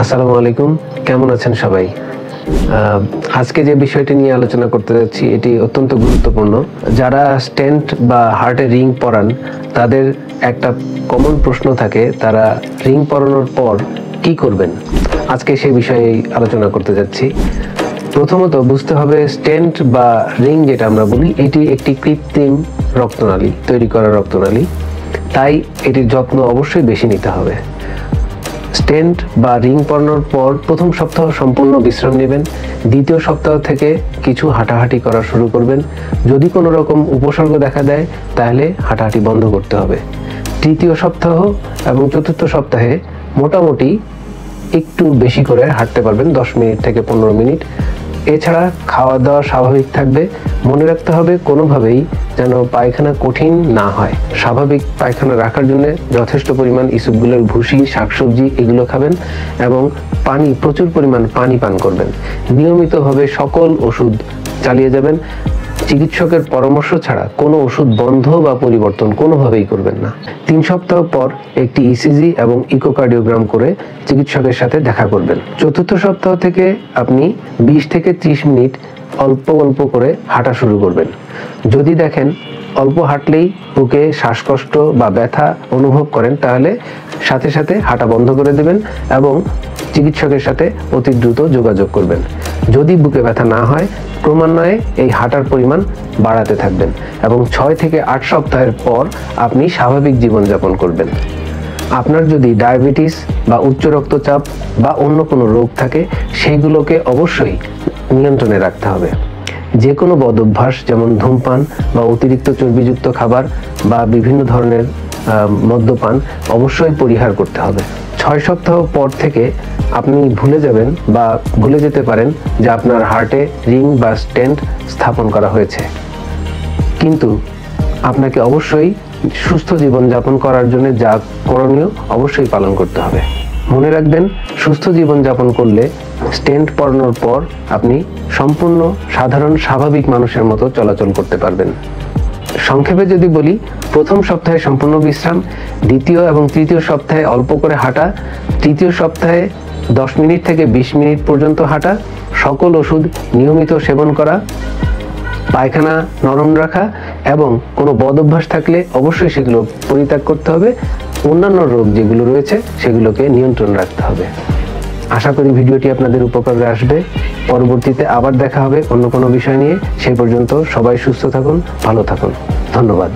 আসসালামু আলাইকুম, কেমন আছেন সবাই? আজকে যে বিষয়টি নিয়ে আলোচনা করতে যাচ্ছি এটি অত্যন্ত গুরুত্বপূর্ণ। যারা স্টেন্ট বা হার্টে রিং পরান তাদের একটা কমন প্রশ্ন থাকে, তারা রিং পরানোর পর কি করবেন। আজকে সেই বিষয়ে আলোচনা করতে যাচ্ছি। প্রথমত বুঝতে হবে স্টেন্ট বা রিং যেটা আমরা বলি এটি একটি কৃত্রিম রক্তনালী, তৈরি করা রক্তনালী, তাই এটির যত্ন অবশ্যই বেশি নিতে হবে। স্টেন্ট বা রিং পরানোর পর প্রথম সপ্তাহ সম্পূর্ণ বিশ্রাম নেবেন। দ্বিতীয় সপ্তাহ থেকে কিছু হাঁটাহাঁটি করা শুরু করবেন। যদি কোনো রকম উপসর্গ দেখা দেয় তাহলে হাঁটাহাঁটি বন্ধ করতে হবে। তৃতীয় সপ্তাহ এবং চতুর্থ সপ্তাহে মোটামুটি একটু বেশি করে হাঁটতে পারবেন, 10 মিনিট থেকে 15 মিনিট। এছাড়া খাওয়া দাওয়া স্বাভাবিক থাকবে। মনে রাখতে হবে কোনোভাবেই যেন পায়খানা কঠিন না হয়। স্বাভাবিক পায়খানা রাখার জন্য যথেষ্ট পরিমাণ ইসবগুলের ভুসি, শাকসবজি এগুলো খাবেন এবং পানি, প্রচুর পরিমাণ পানি পান করবেন। নিয়মিতভাবে সকল ওষুধ চালিয়ে যাবেন। চিকিৎসকের পরামর্শ ছাড়া কোনো ওষুধ বন্ধ বা পরিবর্তন কোনোভাবেই করবেন না। 3 সপ্তাহ পর একটি ইসিজি এবং ইকোকার্ডিওগ্রাম করে চিকিৎসকের সাথে দেখা করবেন। চতুর্থ সপ্তাহ থেকে আপনি 20 থেকে 30 মিনিট অল্প অল্প করে হাঁটা শুরু করবেন। যদি দেখেন অল্প হাঁটলেই বুকে শ্বাসকষ্ট বা ব্যথা অনুভব করেন তাহলে সাথে সাথে হাঁটা বন্ধ করে দেবেন এবং চিকিৎসকের সাথে অতি দ্রুত যোগাযোগ করবেন। যদি বুকে ব্যথা না হয় ক্রমান্বয়ে এই হাঁটার পরিমাণ বাড়াতে থাকবেন এবং 6 থেকে 8 সপ্তাহের পর আপনি স্বাভাবিক জীবনযাপন করবেন। আপনার যদি ডায়াবেটিস বা উচ্চ রক্তচাপ বা অন্য কোনো রোগ থাকে সেইগুলোকে অবশ্যই নিয়ন্ত্রণে রাখতে হবে। যে কোনো বদ অভ্যাস যেমন ধূমপান বা অতিরিক্ত চর্বিযুক্ত খাবার বা বিভিন্ন ধরনের মদ্যপান অবশ্যই পরিহার করতে হবে। 6 সপ্তাহ পর থেকে আপনি ভুলে যাবেন বা ভুলে যেতে পারেন যে আপনার হার্টে রিং বা স্টেন্ট স্থাপন করা হয়েছে, কিন্তু আপনাকে অবশ্যই সুস্থ জীবনযাপন করার জন্য যা করণীয় অবশ্যই পালন করতে হবে। মনে রাখবেন, সুস্থ জীবনযাপন করলে স্টেন্ট পরানোর পর আপনি সম্পূর্ণ সাধারণ স্বাভাবিক মানুষের মতো চলাচল করতে পারবেন। সংক্ষেপে যদি বলি, প্রথম সপ্তাহে সম্পূর্ণ বিশ্রাম, দ্বিতীয় এবং তৃতীয় সপ্তাহে অল্প করে হাঁটা, তৃতীয় সপ্তাহে 10 মিনিট থেকে 20 মিনিট পর্যন্ত হাঁটা, সকল ওষুধ নিয়মিত সেবন করা, পায়খানা নরম রাখা এবং কোনো বদ অভ্যাস থাকলে অবশ্যই সেগুলো পরিত্যাগ করতে হবে। অন্যান্য রোগ যেগুলো রয়েছে সেগুলোকে নিয়ন্ত্রণ রাখতে হবে। আশা করি ভিডিওটি আপনাদের উপকারে আসবে। পরবর্তীতে আবার দেখা হবে অন্য কোনো বিষয় নিয়ে। সেই পর্যন্ত সবাই সুস্থ থাকুন, ভালো থাকুন। ধন্যবাদ।